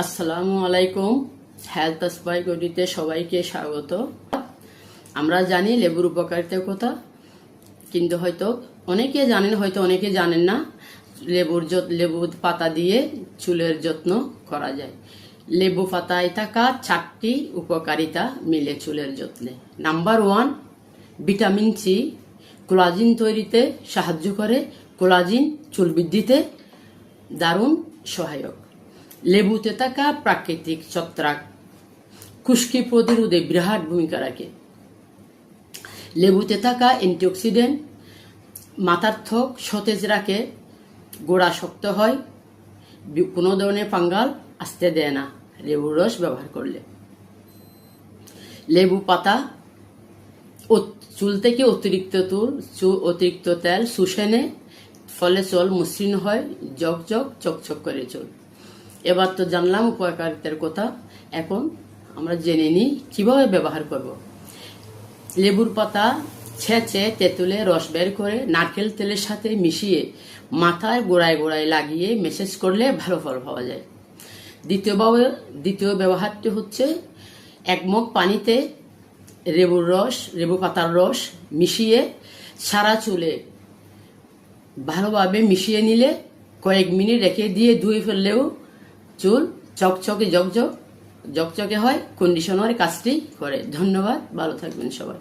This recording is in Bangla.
আসসালামু আলাইকুম। হেলথ স্পাই গডিতে সবাইকে স্বাগত। আমরা জানি লেবুর উপকারিতার কথা, কিন্তু হয়তো অনেকে জানেন, হয়তো অনেকে জানেন না। লেবু পাতা দিয়ে চুলের যত্ন করা যায়। লেবু পাতায় থাকা 4টি উপকারিতা মিলে চুলের যত্নে। নাম্বার 1, ভিটামিন সি কোলাজিন তৈরিতে সাহায্য করে। কোলাজিন চুল বৃদ্ধিতে দারুণ সহায়ক। লেবুতে থাকা প্রাকৃতিক ছত্রাক খুশকি প্রতিরোধে বিরাট ভূমিকা রাখে। লেবুতে থাকা অ্যান্টিঅক্সিডেন্ট মাথার ত্বক সতেজ রাখে, গোড়া শক্ত হয়, কোনো ধরনের ফাঙ্গাল আসতে দেয় না লেবুর রস ব্যবহার করলে। লেবু পাতা চুল থেকে অতিরিক্ত তেল শুষে নেয়, ফলে চুল মসৃণ হয়, চকচক করে চুল। এবার তো জানলাম উপকারিতার কথা, এখন আমরা জেনে নিই কিভাবে ব্যবহার করব। লেবুর পাতা ছেঁচে তেঁতুলে রস বের করে নারকেল তেলের সাথে মিশিয়ে মাথায় গোড়ায় লাগিয়ে মেসেজ করলে ভালো ফল পাওয়া যায়। দ্বিতীয় ব্যবহারটি হচ্ছে 1 মগ পানিতে লেবু পাতার রস মিশিয়ে সারা চুলে ভালোভাবে মিশিয়ে নিলে কয়েক মিনিট রেখে দিয়ে ধুয়ে ফেললেও চুল চকচকে হয়, কন্ডিশনার কাজটি করে। ধন্যবাদ, ভালো থাকবেন সবাই।